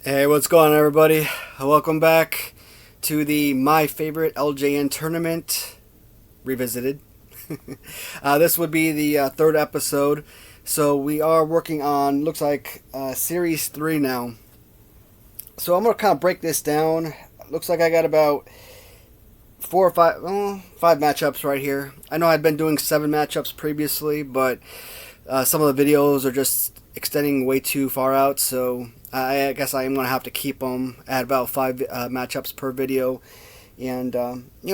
Hey, what's going on, everybody? Welcome back to the My Favorite LJN tournament revisited. This would be the third episode, so we are working on looks like series 3 now. So I'm gonna kind of break this down. Looks like I got about four or five, five matchups right here. I know I'd been doing 7 matchups previously, but some of the videos are just extending way too far out, so I guess I am going to have to keep them at about 5 matchups per video. And,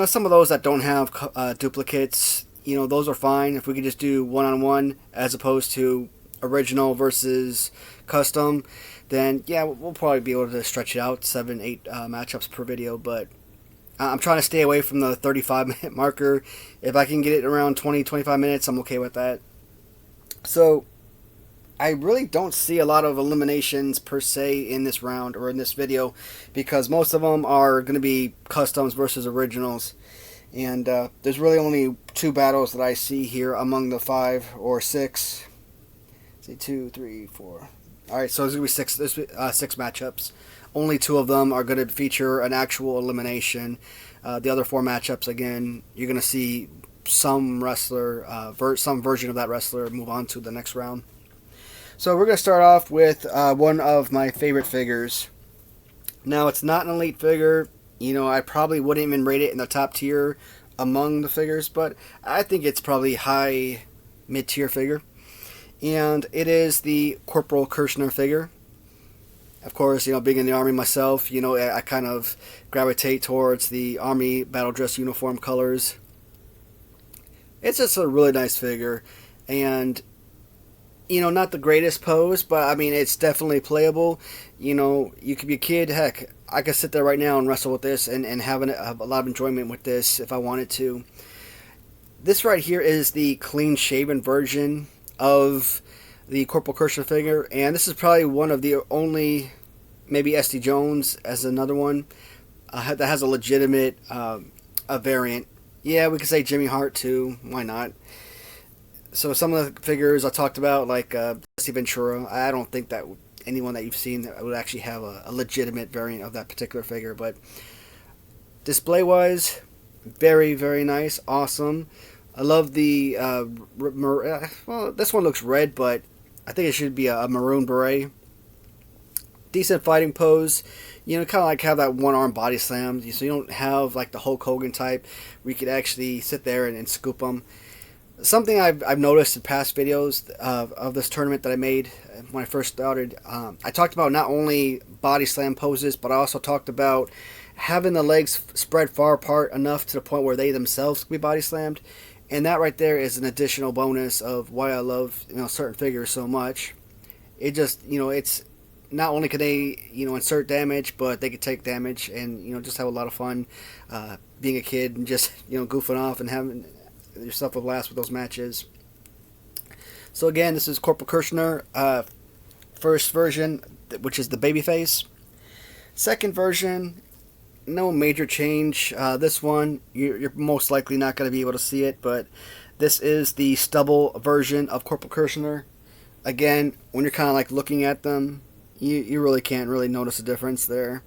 some of those that don't have duplicates, those are fine. If we could just do one-on-one as opposed to original versus custom, then, yeah, we'll probably be able to stretch it out, 7, 8 matchups per video. But I'm trying to stay away from the 35-minute marker. If I can get it around 20, 25 minutes, I'm okay with that. So, I really don't see a lot of eliminations per se in this round or in this video because most of them are going to be customs versus originals. And there's really only 2 battles that I see here among the 5 or 6. Let's see, 2, 3, 4. Alright, so there's going to be 6, 6 matchups. Only 2 of them are going to feature an actual elimination. The other 4 matchups, again, you're going to see some wrestler, some version of that wrestler move on to the next round. So we're going to start off with one of my favorite figures. Now, it's not an elite figure. I probably wouldn't even rate it in the top tier among the figures, but I think it's probably high mid-tier figure. And it is the Corporal Kirshner figure. Of course, being in the Army myself, I kind of gravitate towards the Army battle dress uniform colors. It's just a really nice figure, and not the greatest pose, but I mean, it's definitely playable. You could be a kid. Heck, I could sit there right now and wrestle with this and have a lot of enjoyment with this if I wanted to. This right here is the clean-shaven version of the Corporal Kirshner figure, and this is probably one of the only, maybe SD Jones as another one, that has a legitimate a variant. Yeah, we could say Jimmy Hart too. Why not? So some of the figures I talked about, like Jesse Ventura, I don't think that anyone that you've seen would actually have a legitimate variant of that particular figure. But display-wise, very, very nice, awesome. I love the, well, this one looks red, but I think it should be a maroon beret. Decent fighting pose. Kind of like have that one-arm body slam, so you don't have like the Hulk Hogan type where you could actually sit there and scoop them. Something I've noticed in past videos of this tournament that I made when I first started, I talked about not only body slam poses, but I also talked about having the legs spread far apart enough to the point where they themselves can be body slammed. And that right there is an additional bonus of why I love certain figures so much. It just it's not only can they insert damage, but they can take damage and just have a lot of fun being a kid and just goofing off and having yourself a blast with those matches. So again, this is Corporal Kirshner, first version, which is the babyface. Second version, no major change. This one, you're most likely not going to be able to see it, but this is the stubble version of Corporal Kirshner. Again, when you're kind of like looking at them, you really can't really notice a difference there.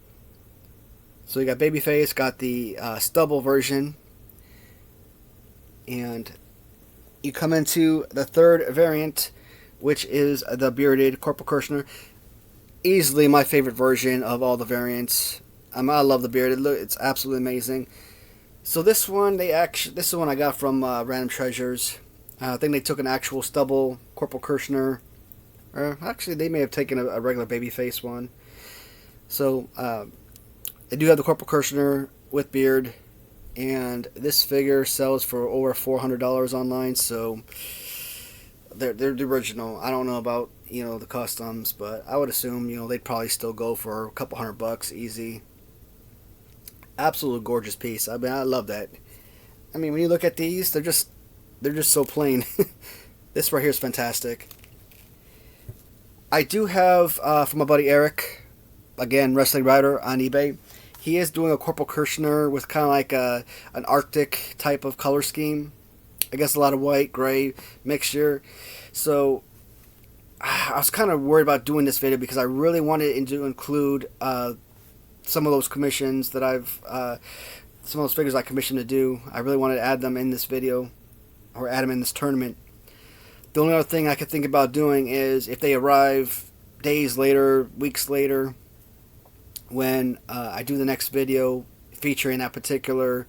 So you got babyface, got the stubble version, and you come into the third variant, which is the bearded Corporal Kirshner. Easily my favorite version of all the variants. I love the beard. It's absolutely amazing. So this one, this is one I got from Random Treasures. I think they took an actual stubble Corporal Kirshner. Or actually, they may have taken a regular babyface one. So they do have the Corporal Kirshner with beard. And this figure sells for over $400 online, so they're the original. I don't know about the customs, but I would assume they'd probably still go for a couple $100 easy. Absolute gorgeous piece. I mean, I love that. I mean, when you look at these, they're just so plain. This right here is fantastic. I do have from my buddy Eric, again Wrestling Writer on eBay. He is doing a Corporal Kirshner with kind of like an Arctic type of color scheme. I guess a lot of white, gray mixture. So I was kind of worried about doing this video because I really wanted to include some of those commissions that some of those figures I commissioned to do. I really wanted to add them in this video, or add them in this tournament. The only other thing I could think about doing is if they arrive days later, weeks later, when I do the next video featuring that particular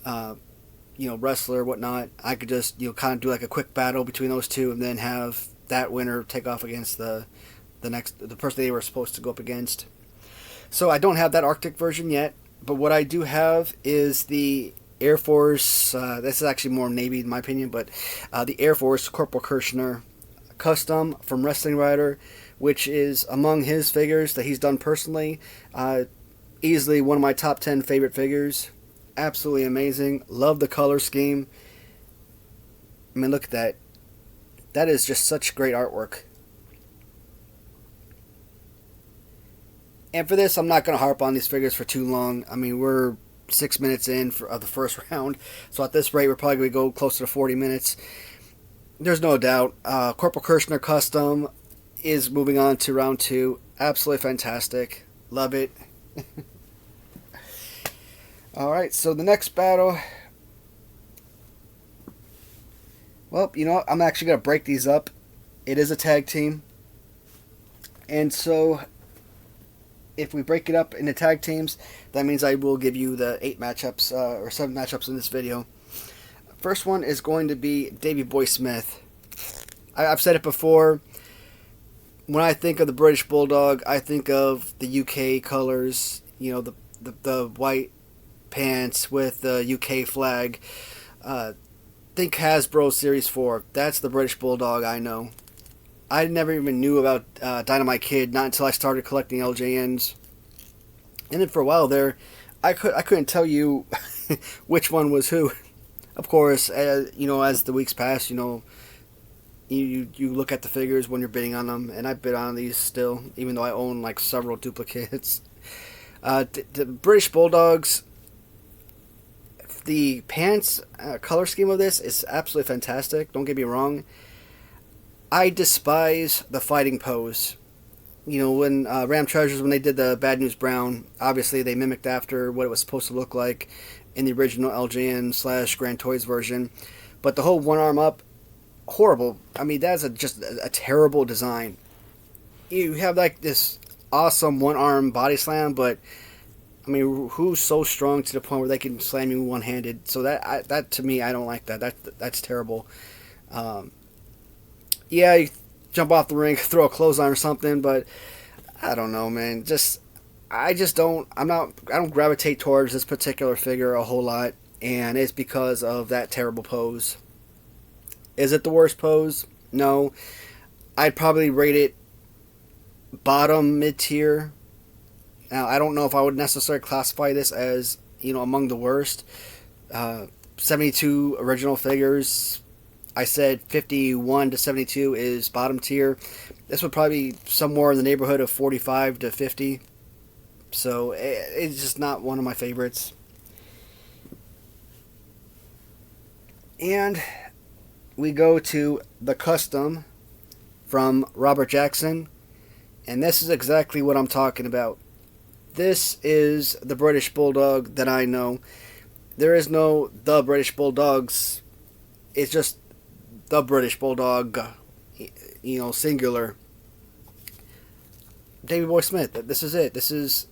wrestler or whatnot, I could just kind of do like a quick battle between those two, and then have that winner take off against the person they were supposed to go up against. So I don't have that Arctic version yet, but what I do have is the Air Force. This is actually more Navy in my opinion, but the Air Force Corporal Kirshner custom from Wrestling Rider, which is among his figures that he's done personally. Easily one of my top 10 favorite figures. Absolutely amazing. Love the color scheme. I mean, look at that. That is just such great artwork. And for this, I'm not going to harp on these figures for too long. I mean, we're 6 minutes in of the first round. So at this rate, we're probably going to go closer to 40 minutes. There's no doubt. Corporal Kirshner Custom is moving on to round 2. Absolutely fantastic. Love it. Alright, so the next battle. Well, you know what? I'm actually going to break these up. It is a tag team. And so, if we break it up into tag teams, that means I will give you the 8 matchups, or 7 matchups in this video. First one is going to be Davey Boy Smith. I've said it before. When I think of the British Bulldog, I think of the UK colors. You know, the white pants with the UK flag. Think Hasbro Series 4. That's the British Bulldog I know. I never even knew about Dynamite Kid, not until I started collecting LJNs. And then for a while there, I couldn't tell you which one was who. Of course, as the weeks pass, you look at the figures when you're bidding on them, and I bid on these still, even though I own like several duplicates. The British Bulldogs, the pants color scheme of this is absolutely fantastic. Don't get me wrong. I despise the fighting pose. When Ram Treasures, when they did the Bad News Brown, obviously they mimicked after what it was supposed to look like in the original LJN / Grand Toys version. But the whole one arm up, horrible. I mean, that's just a terrible design. You have like this awesome one arm body slam, but I mean, who's so strong to the point where they can slam you one handed? So that to me, I don't like that. That's terrible. Yeah, you jump off the ring, throw a clothesline or something, but I don't know, man. I don't gravitate towards this particular figure a whole lot, and it's because of that terrible pose. Is it the worst pose? No. I'd probably rate it bottom mid-tier. Now, I don't know if I would necessarily classify this as, among the worst. 72 original figures. I said 51 to 72 is bottom tier. This would probably be somewhere in the neighborhood of 45 to 50. So it's just not one of my favorites. And we go to the custom from Robert Jackson. And this is exactly what I'm talking about. This is the British Bulldog that I know. There is no the British Bulldogs. It's just the British Bulldog, singular. Davey Boy Smith, this is it. This is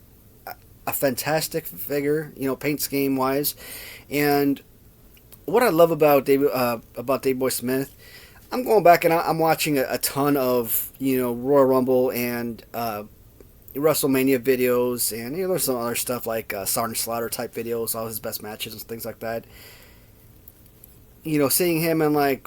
a fantastic figure, paint scheme wise. And what I love about Davey Boy Smith, I'm going back and I'm watching a ton of, Royal Rumble and WrestleMania videos, and there's some other stuff like Sergeant Slaughter type videos, all his best matches and things like that. Seeing him in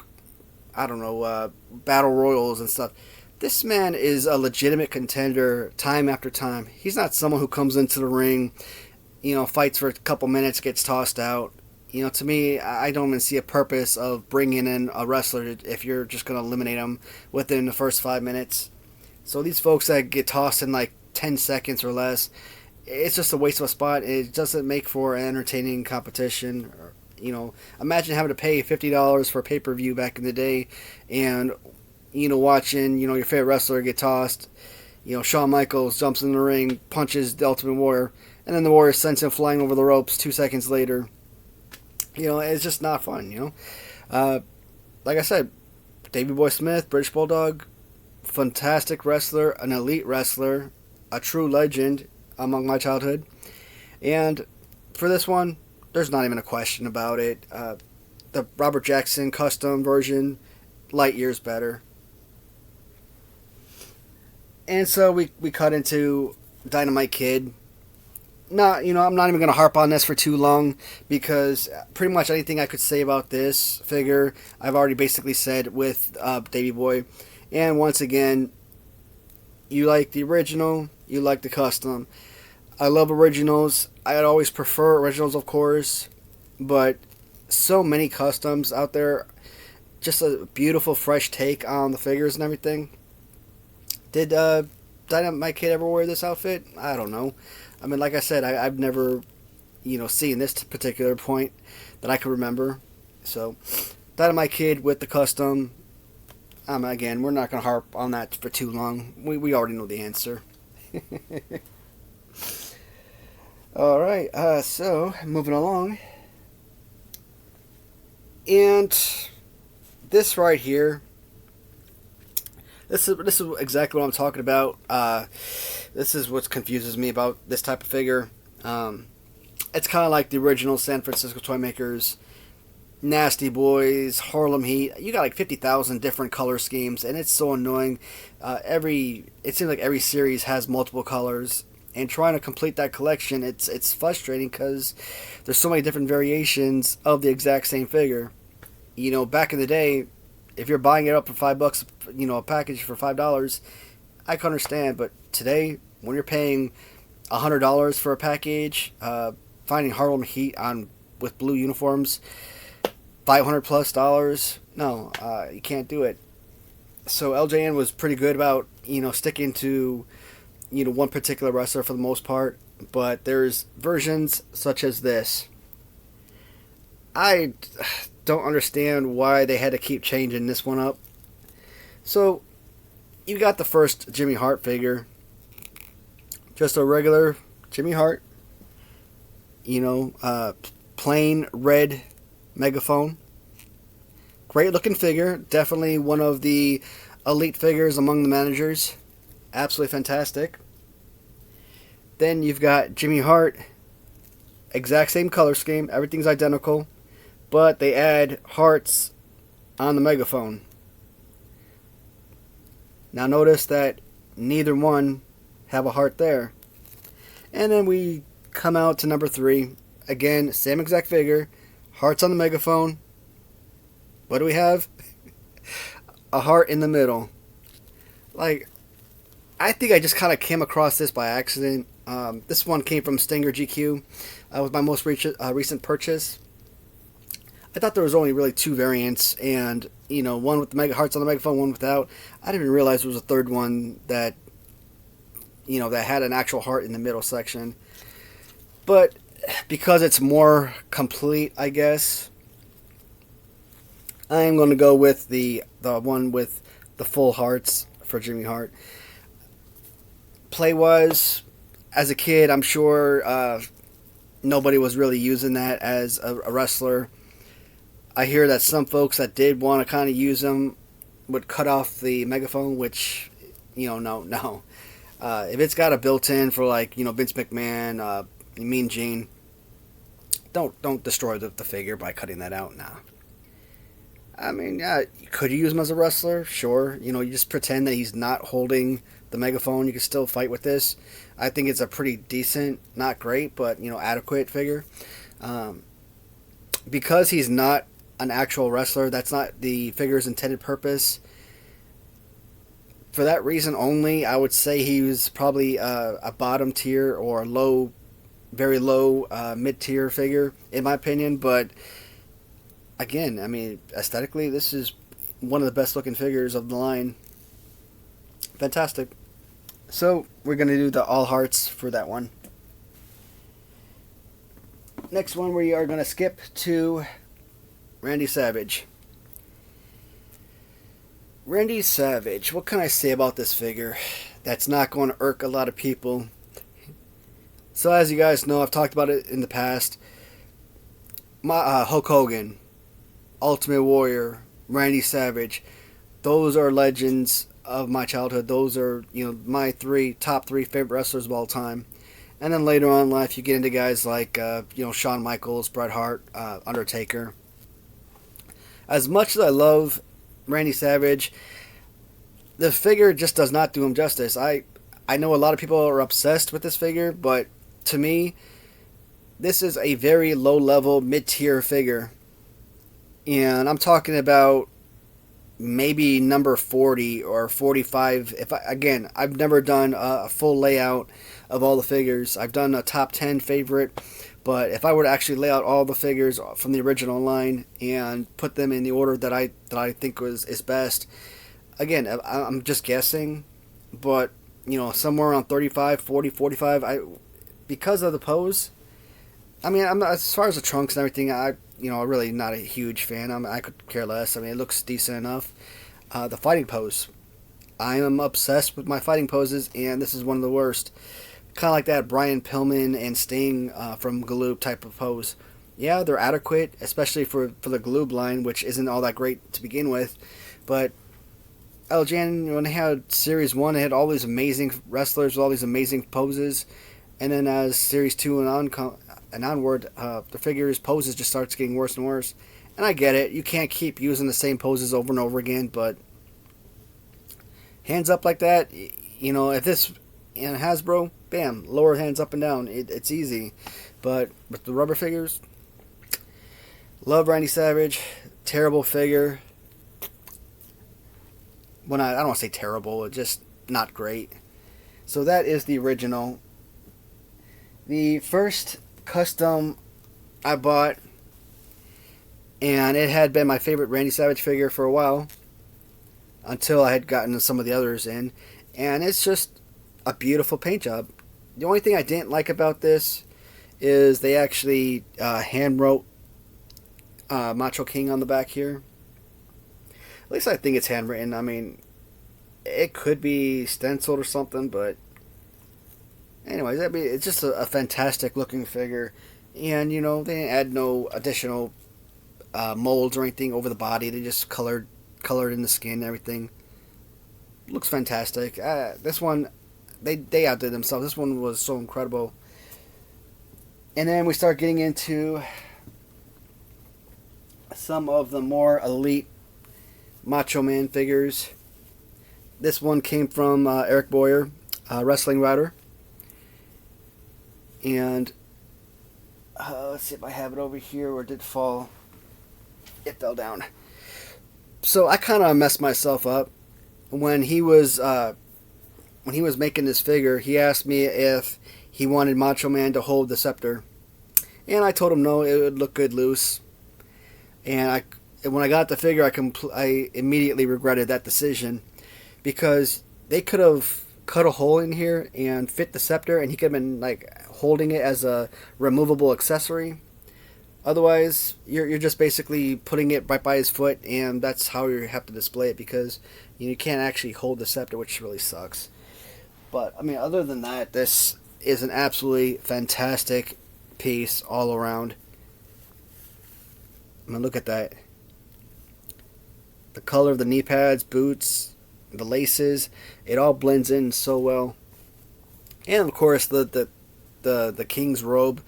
battle royals and stuff. This man is a legitimate contender time after time. He's not someone who comes into the ring, fights for a couple minutes, gets tossed out. To me, I don't even see a purpose of bringing in a wrestler if you're just going to eliminate him within the first 5 minutes. So these folks that get tossed in like 10 seconds or less, it's just a waste of a spot. It doesn't make for an entertaining competition. Imagine having to pay $50 for a pay-per-view back in the day, and watching, your favorite wrestler get tossed. Shawn Michaels jumps in the ring, punches the Ultimate Warrior, and then the Warrior sends him flying over the ropes 2 seconds later. It's just not fun, Like I said, Davey Boy Smith, British Bulldog, fantastic wrestler, an elite wrestler, a true legend among my childhood. And for this one, there's not even a question about it. The Robert Jackson custom version, light years better. And so we cut into Dynamite Kid. I'm not even going to harp on this for too long because pretty much anything I could say about this figure, I've already basically said with Davey Boy. And once again, you like the original, you like the custom. I love originals. I'd always prefer originals, of course, but so many customs out there. Just a beautiful, fresh take on the figures and everything. Did Dynamite Kid ever wear this outfit? I don't know. I mean, like I said, I've never, seen this particular point that I can remember. So, Dynamite Kid with the custom. Again, we're not going to harp on that for too long. We already know the answer. Alright, so, moving along. And this right here, this is exactly what I'm talking about. This is what confuses me about this type of figure. It's kind of like the original San Francisco Toymakers, Nasty Boys, Harlem Heat. You got like 50,000 different color schemes, and it's so annoying. It seems like every series has multiple colors, and trying to complete that collection, it's frustrating because there's so many different variations of the exact same figure. Back in the day, if you're buying it up for $5, a package for $5, I can understand. But today, when you're paying $100 for a package, finding Harlem Heat with blue uniforms, $500+, no, you can't do it. So LJN was pretty good about sticking to one particular wrestler for the most part. But there's versions such as this. I don't understand why they had to keep changing this one up. So, you got the first Jimmy Hart figure. Just a regular Jimmy Hart. Plain red megaphone. Great looking figure. Definitely one of the elite figures among the managers. Absolutely fantastic. Then you've got Jimmy Hart. Exact same color scheme. Everything's identical. But they add hearts on the megaphone. Now notice that neither one have a heart there. And then we come out to number 3. Again, same exact figure. Hearts on the megaphone. What do we have? A heart in the middle. Like, I think I just kind of came across this by accident. This one came from Stinger GQ. Was my most recent purchase. I thought there was only really 2 variants, and one with the mega hearts on the megaphone, one without. I didn't even realize there was a third one that that had an actual heart in the middle section. But because it's more complete, I guess, I am going to go with the one with the full hearts for Jimmy Hart. Play-wise, as a kid, I'm sure nobody was really using that as a wrestler. I hear that some folks that did want to kind of use them would cut off the megaphone, which, no. If it's got a built-in for Vince McMahon, Mean Gene, don't destroy the figure by cutting that out. Nah. I mean, yeah, could you use him as a wrestler? Sure. You just pretend that he's not holding the megaphone. You can still fight with this. I think it's a pretty decent, not great, but adequate figure. Because he's not an actual wrestler, that's not the figure's intended purpose. For that reason only, I would say he was probably a bottom tier or a very low mid-tier figure, in my opinion. But again, I mean, aesthetically, this is one of the best looking figures of the line. Fantastic. So, we're going to do the all hearts for that one. Next one, we are going to skip to Randy Savage. Randy Savage. What can I say about this figure that's not going to irk a lot of people? So as you guys know, I've talked about it in the past. Hulk Hogan, Ultimate Warrior, Randy Savage. Those are legends of my childhood. Those are, my top three favorite wrestlers of all time. And then later on in life, you get into guys like, Shawn Michaels, Bret Hart, Undertaker. As much as I love Randy Savage, the figure just does not do him justice. I know a lot of people are obsessed with this figure, but to me, this is a very low-level, mid-tier figure. And I'm talking about maybe number 40 or 45. I've never done a full layout of all the figures. I've done a top 10 favorite, but if I were to actually lay out all the figures from the original line and put them in the order that I think is best, again, I'm just guessing, but somewhere around 35, 40, 45. Because of the pose. I mean, I'm not, as far as the trunks and everything, I'm really not a huge fan. I could care less. I mean, it looks decent enough. The fighting pose. I am obsessed with my fighting poses, and this is one of the worst. Kind of like that Brian Pillman and Sting from Galoob type of pose. Yeah, they're adequate, especially for the Galoob line, which isn't all that great to begin with. But LJN, when they had Series 1, they had all these amazing wrestlers with all these amazing poses. And then as Series 2 and onward, the figure's poses just starts getting worse and worse. And I get it. You can't keep using the same poses over and over again, but hands up like that, if this in Hasbro, bam, lower hands up and down. It's easy. But with the rubber figures, love Randy Savage. Terrible figure. I don't want to say terrible, it's just not great. So that is the original. The first custom I bought, and it had been my favorite Randy Savage figure for a while, until I had gotten some of the others in, and it's just a beautiful paint job. The only thing I didn't like about this is they actually hand wrote Macho King on the back here. At least I think it's handwritten. I mean, it could be stenciled or something, but anyways, it's just a fantastic looking figure. And, they didn't add no additional molds or anything over the body. They just colored in the skin and everything. Looks fantastic. This one, they outdid themselves. This one was so incredible. And then we start getting into some of the more elite Macho Man figures. This one came from Eric Boyer, Wrestling Writer. And let's see if I have it over here, or did it fall? It fell down. So I kind of messed myself up when he was making this figure. He asked me if he wanted Macho Man to hold the scepter, and I told him no, it would look good loose. And when I got the figure, I immediately regretted that decision, because they could have cut a hole in here and fit the scepter, and he could have been holding it as a removable accessory. Otherwise, you're just basically putting it right by his foot, and that's how you have to display it, because you can't actually hold the scepter, which really sucks. But I mean, other than that, this is an absolutely fantastic piece all around. I mean, look at that. The color of the knee pads, boots, the laces, it all blends in so well. And of course, the king's robe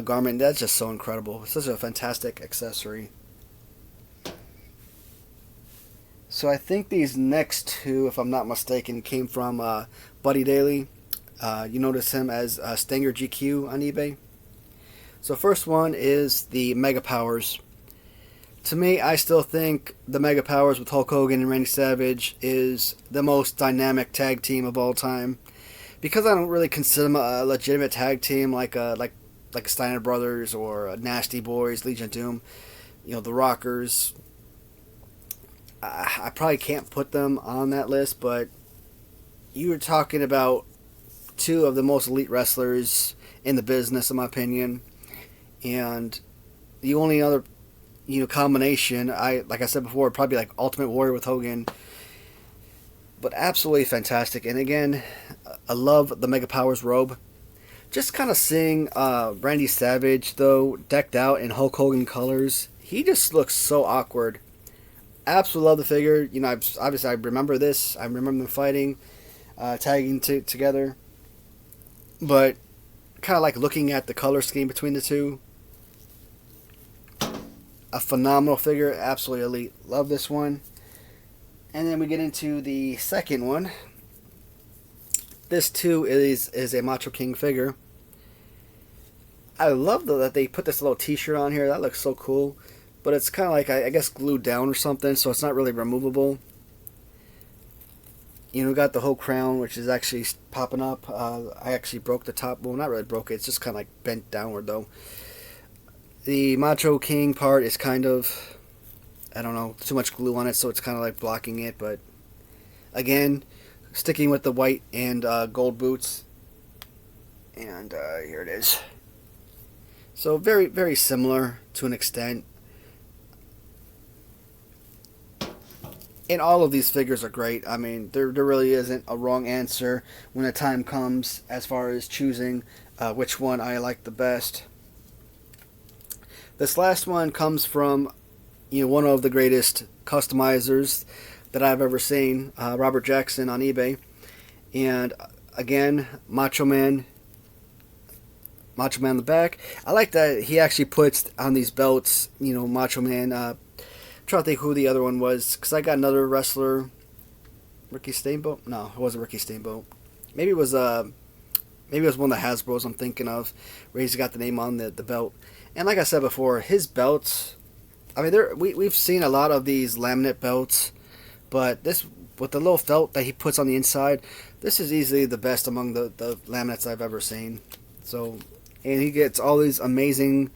garment, that's just so incredible. It's such a fantastic accessory. So I think these next two, if I'm not mistaken, came from Buddy Daly. You notice him as Stinger GQ on eBay. So first one is the Mega Powers. To me, I still think the Mega Powers with Hulk Hogan and Randy Savage is the most dynamic tag team of all time. Because I don't really consider them a legitimate tag team like Steiner Brothers or Nasty Boys, Legion of Doom, the Rockers. I probably can't put them on that list, but you were talking about two of the most elite wrestlers in the business, in my opinion. And the only other combination. Like I said before, probably like Ultimate Warrior with Hogan, but absolutely fantastic. And again, I love the Mega Powers robe. Just kind of seeing Randy Savage though decked out in Hulk Hogan colors. He just looks so awkward. Absolutely love the figure. Obviously I remember this. I remember them fighting, tagging together. But kind of like looking at the color scheme between the two. A phenomenal figure, absolutely elite. Love this one. And then we get into the second one. This too is a Macho King figure. I love that they put this little t-shirt on here. That looks so cool. But it's kind of like, I guess, glued down or something, so it's not really removable. Got the whole crown, which is actually popping up. I actually broke the top. Well, not really broke it. It's just kind of like bent downward, though. The Macho King part is kind of, I don't know, too much glue on it, so it's kind of like blocking it. But again, sticking with the white and gold boots. And here it is. So very, very similar to an extent. And all of these figures are great. I mean, there really isn't a wrong answer when the time comes as far as choosing which one I like the best. This last one comes from one of the greatest customizers that I've ever seen, Robert Jackson on eBay. And again, Macho Man on the back. I like that he actually puts on these belts, Macho Man. I'm trying to think who the other one was, because I got another wrestler, Ricky Steamboat. No, it wasn't Ricky Steamboat. Maybe it was one of the Hasbros I'm thinking of, where he's got the name on the belt. And like I said before, his belts, I mean, we've seen a lot of these laminate belts, but this, with the little felt that he puts on the inside, this is easily the best among the laminates I've ever seen. So, and he gets all these amazing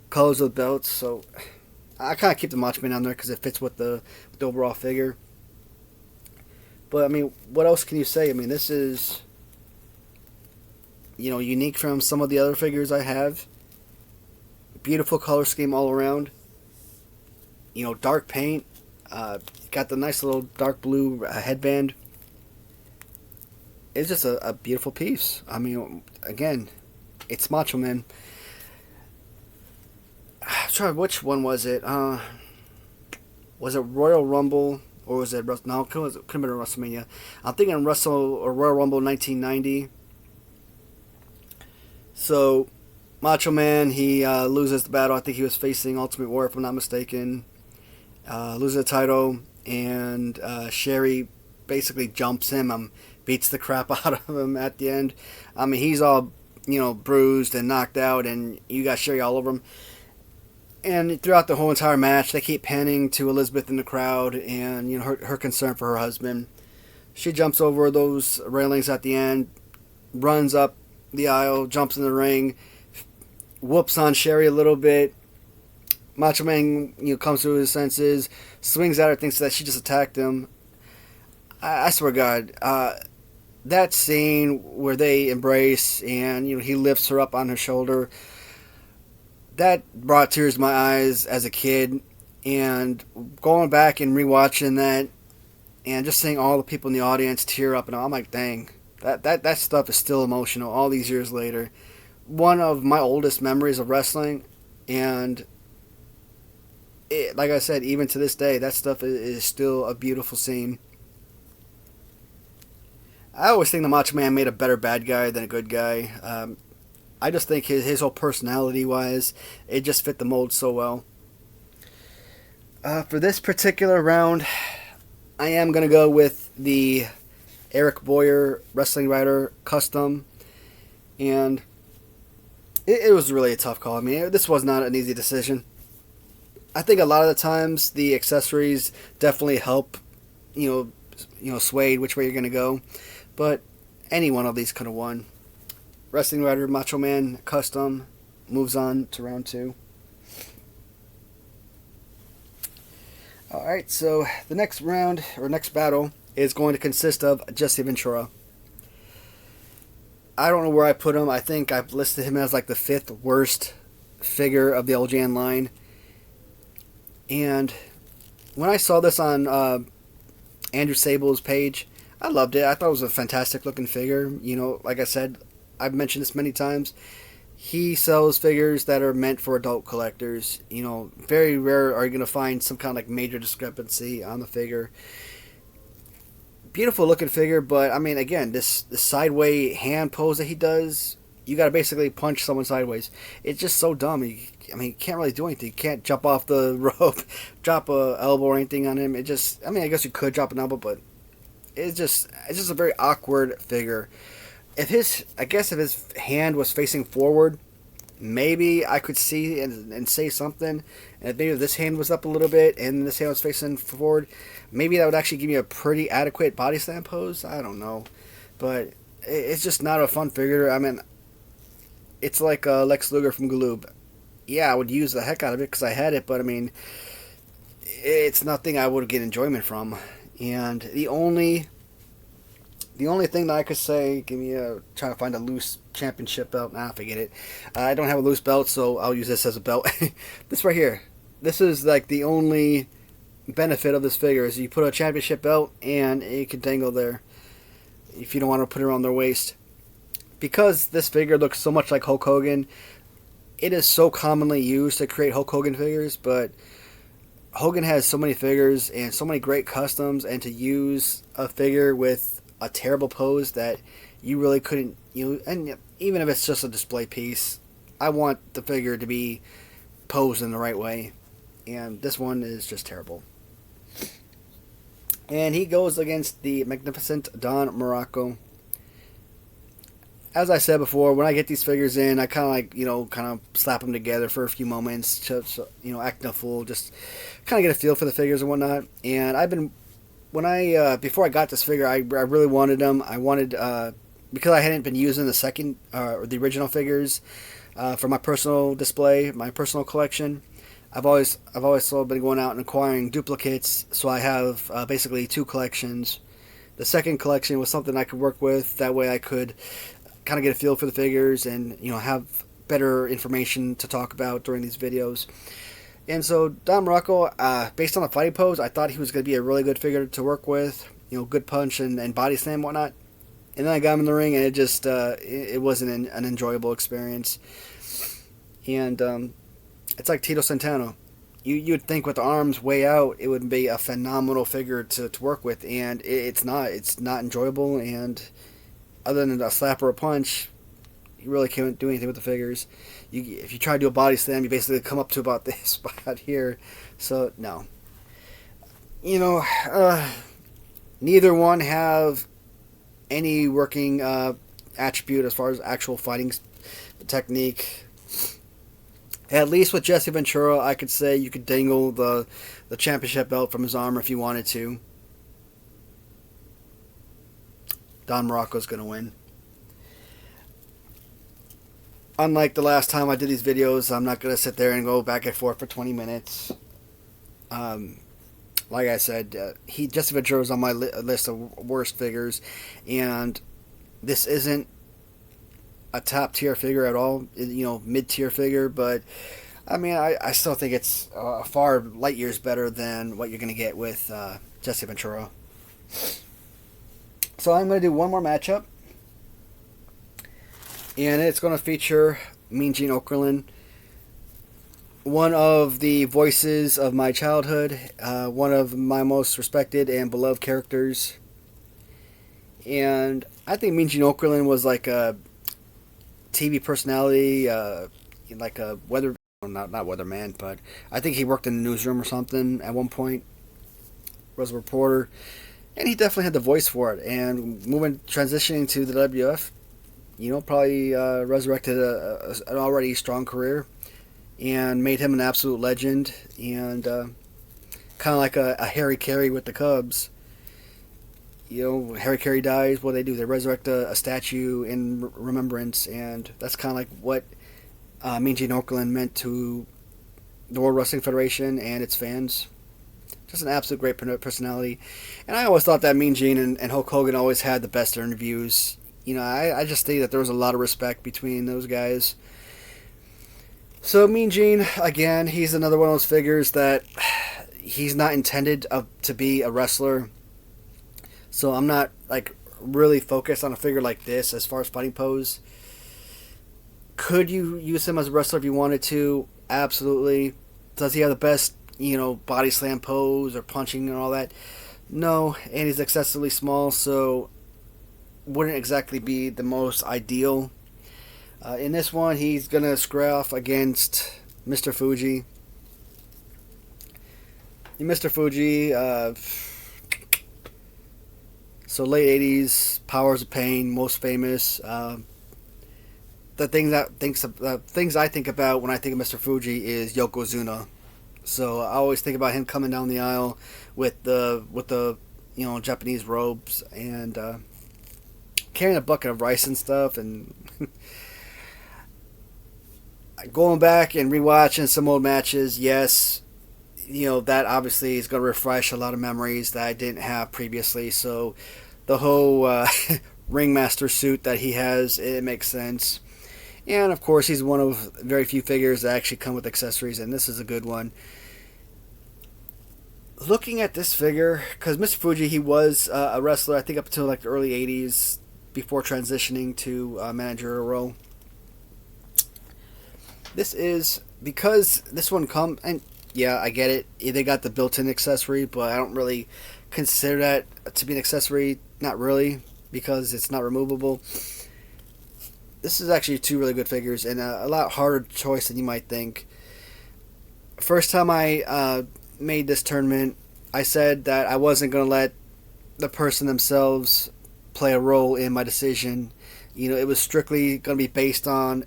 colors of belts, so I kind of keep the Macho Man on there because it fits with the overall figure. But I mean, what else can you say? I mean, this is unique from some of the other figures I have. Beautiful color scheme all around. Dark paint. Got the nice little dark blue headband. It's just a beautiful piece. I mean, again, it's Macho Man. I'm trying, which one was it? Was it Royal Rumble or was it no? It could have been WrestleMania. I'm thinking Royal Rumble 1990. So, Macho Man, he loses the battle. I think he was facing Ultimate Warrior, if I'm not mistaken. Loses the title, and Sherry basically jumps him, beats the crap out of him at the end. I mean, he's all bruised and knocked out, and you got Sherry all over him. And throughout the whole entire match, they keep panning to Elizabeth in the crowd, and her concern for her husband. She jumps over those railings at the end, runs up the aisle, jumps in the ring, whoops on Sherry a little bit. Macho Man, comes to his senses, swings at her, thinks that she just attacked him. I swear to God, that scene where they embrace and he lifts her up on his shoulder, that brought tears to my eyes as a kid. And going back and rewatching that, and just seeing all the people in the audience tear up, and I'm like, dang, that stuff is still emotional all these years later. One of my oldest memories of wrestling, and like I said, even to this day, that stuff is still a beautiful scene. I always think the Macho Man made a better bad guy than a good guy. I just think his whole personality-wise, it just fit the mold so well. For this particular round, I am going to go with the Eric Boyer Wrestling Rider Custom. And it was really a tough call. I mean, this was not an easy decision. I think a lot of the times the accessories definitely help, sway which way you're going to go. But any one of these could have won. Wrestling Rider Macho Man Custom moves on to round 2. Alright, so the next round, or next battle, is going to consist of Jesse Ventura. I don't know where I put him. I think I've listed him as like the 5th worst figure of the LJN line. And when I saw this on Andrew Sable's page, I loved it. I thought it was a fantastic looking figure. You know, like I said, I've mentioned this many times. He sells figures that are meant for adult collectors. You know, very rare are you going to find some kind of like major discrepancy on the figure. Beautiful looking figure, but I mean, again, this sideways hand pose that he does, you got to basically punch someone sideways. It's just so dumb. He can't really do anything. You can't jump off the rope, drop a elbow or anything on him. It just, I guess you could drop an elbow, but it's just a very awkward figure. If his hand was facing forward, maybe I could see and say something. And maybe if this hand was up a little bit and this hand was facing forward, maybe that would actually give me a pretty adequate body slam pose. I don't know. But it's just not a fun figure. I mean, it's like Lex Luger from Galoob. Yeah, I would use the heck out of it because I had it, but I mean, it's nothing I would get enjoyment from. And the only thing that I could say, trying to find a loose championship belt. Nah, forget it. I don't have a loose belt, so I'll use this as a belt. This right here. This is like the only benefit of this figure is you put a championship belt and it can dangle there if you don't want to put it around their waist. Because this figure looks so much like Hulk Hogan, it is so commonly used to create Hulk Hogan figures, but Hogan has so many figures and so many great customs, and to use a figure with a terrible pose that you really couldn't, and even if it's just a display piece, I want the figure to be posed in the right way, and this one is just terrible. And he goes against the magnificent Don Muraco. As I said before, when I get these figures in, I kind of slap them together for a few moments, just, acting a fool, just kind of get a feel for the figures and whatnot. And before I got this figure, I really wanted them. I wanted, because I hadn't been using the original figures for my personal display, my personal collection. I've always been going out and acquiring duplicates, so I have basically two collections. The second collection was something I could work with. That way I could kind of get a feel for the figures and have better information to talk about during these videos. And so Don Muraco, based on the fighting pose, I thought he was going to be a really good figure to work with. Good punch and body slam and whatnot. And then I got him in the ring, and it just it wasn't an enjoyable experience. And it's like Tito Santana. You'd think with the arms way out, it would be a phenomenal figure to work with, and it's not. It's not enjoyable, and other than a slap or a punch, you really can't do anything with the figures. If you try to do a body slam, you basically come up to about this spot here. So, no. Neither one have any working attribute as far as actual fighting technique. At least with Jesse Ventura, I could say you could dangle the championship belt from his arm if you wanted to. Don Muraco's going to win. Unlike the last time I did these videos, I'm not going to sit there and go back and forth for 20 minutes. Like I said, Jesse Ventura is on my list of worst figures, and this isn't a top tier figure at all, mid tier figure, but I still think it's far light years better than what you're going to get with Jesse Ventura. So I'm going to do one more matchup, and it's going to feature Mean Gene Okerlund, one of the voices of my childhood, one of my most respected and beloved characters. And I think Mean Gene Okerlund was like a TV personality, like a not weatherman, but I think he worked in the newsroom or something at one point, was a reporter, and he definitely had the voice for it. And transitioning to the WWF, probably resurrected an already strong career and made him an absolute legend, and kind of like a Harry Carey with the Cubs. Harry Carey dies, what do? They resurrect a statue in remembrance, and that's kind of like what Mean Gene Okerlund meant to the World Wrestling Federation and its fans. Just an absolute great personality. And I always thought that Mean Gene and Hulk Hogan always had the best interviews. I just think that there was a lot of respect between those guys. So Mean Gene, again, he's another one of those figures that he's not intended to be a wrestler. So I'm not like really focused on a figure like this as far as fighting pose. Could you use him as a wrestler if you wanted to? Absolutely. Does he have the best, body slam pose or punching and all that? No, and he's excessively small, so wouldn't exactly be the most ideal. In this one, he's going to square off against Mr. Fuji. Mr. Fuji, so late 80s, Powers of Pain, most famous. The things I think about when I think of Mr. Fuji is Yokozuna. So I always think about him coming down the aisle with the Japanese robes and carrying a bucket of rice and stuff, and going back and rewatching some old matches. Yes, that obviously is going to refresh a lot of memories that I didn't have previously. So the whole ringmaster suit that he has, it makes sense. And of course, he's one of very few figures that actually come with accessories, and this is a good one. Looking at this figure, because Mr. Fuji, he was a wrestler, I think up until like the early 80s, before transitioning to managerial role. This is, because this one comes, and yeah, I get it, they got the built-in accessory, but I don't really consider that to be an accessory, not really, because it's not removable. This is actually two really good figures, and a lot harder choice than you might think. First time I made this tournament, I said that I wasn't going to let the person themselves play a role in my decision. It was strictly going to be based on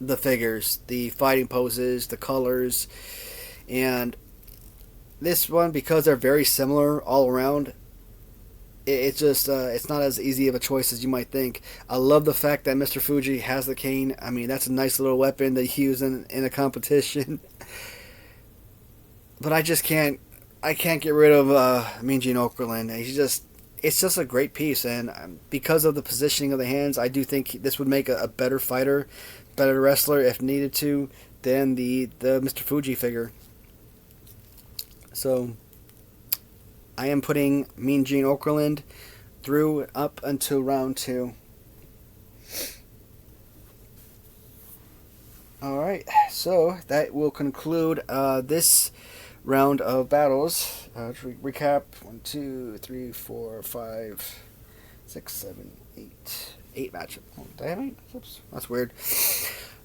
the figures, the fighting poses, the colors, and this one, because they're very similar all around, it's just it's not as easy of a choice as you might think. I love the fact that Mr. Fuji has the cane. I mean, that's a nice little weapon that he used in a competition. But I can't get rid of Mean Gene Okerlund. It's just a great piece, and because of the positioning of the hands, I do think this would make a better fighter, better wrestler if needed to, than the Mr. Fuji figure. So I am putting Mean Gene Okerlund through up until round 2. Alright, so that will conclude this round of battles. To recap, 1, 2, 3, 4, 5, 6, 7, 8. 8 matchups. Oh, did I have 8 matchups? That's weird.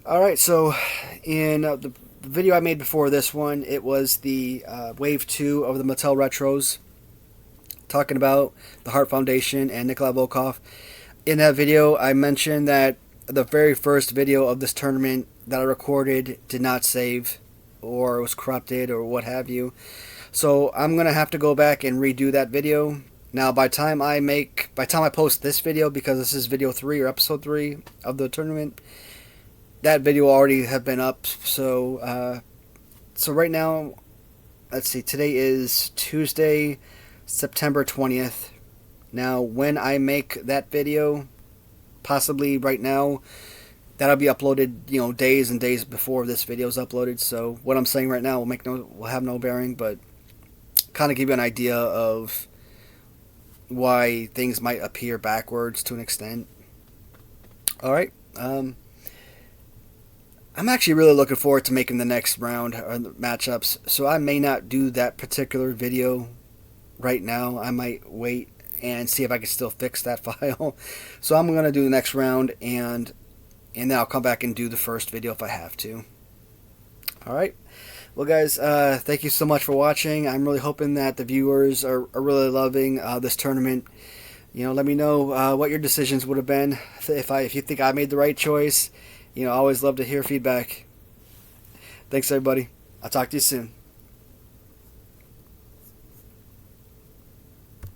Alright, so in the video I made before this one, it was the Wave 2 of the Mattel Retros, talking about the Hart Foundation and Nikolai Volkov. In that video, I mentioned that the very first video of this tournament that I recorded did not save, or was corrupted, or what have you. So I'm gonna have to go back and redo that video. Now, by the time I post this video, because this is video 3 or episode 3 of the tournament, that video already have been up. So right now, let's see. Today is Tuesday, September 20th. Now, when I make that video, possibly right now, that'll be uploaded, days and days before this video is uploaded. So what I'm saying right now will have no bearing, but kind of give you an idea of why things might appear backwards to an extent. All right. I'm actually really looking forward to making the next round or the matchups. So I may not do that particular video right now. I might wait and see if I can still fix that file. So I'm going to do the next round, and then I'll come back and do the first video if I have to. Alright. Well, guys, thank you so much for watching. I'm really hoping that the viewers are really loving this tournament. Let me know what your decisions would have been. If you think I made the right choice. I always love to hear feedback. Thanks, everybody. I'll talk to you soon.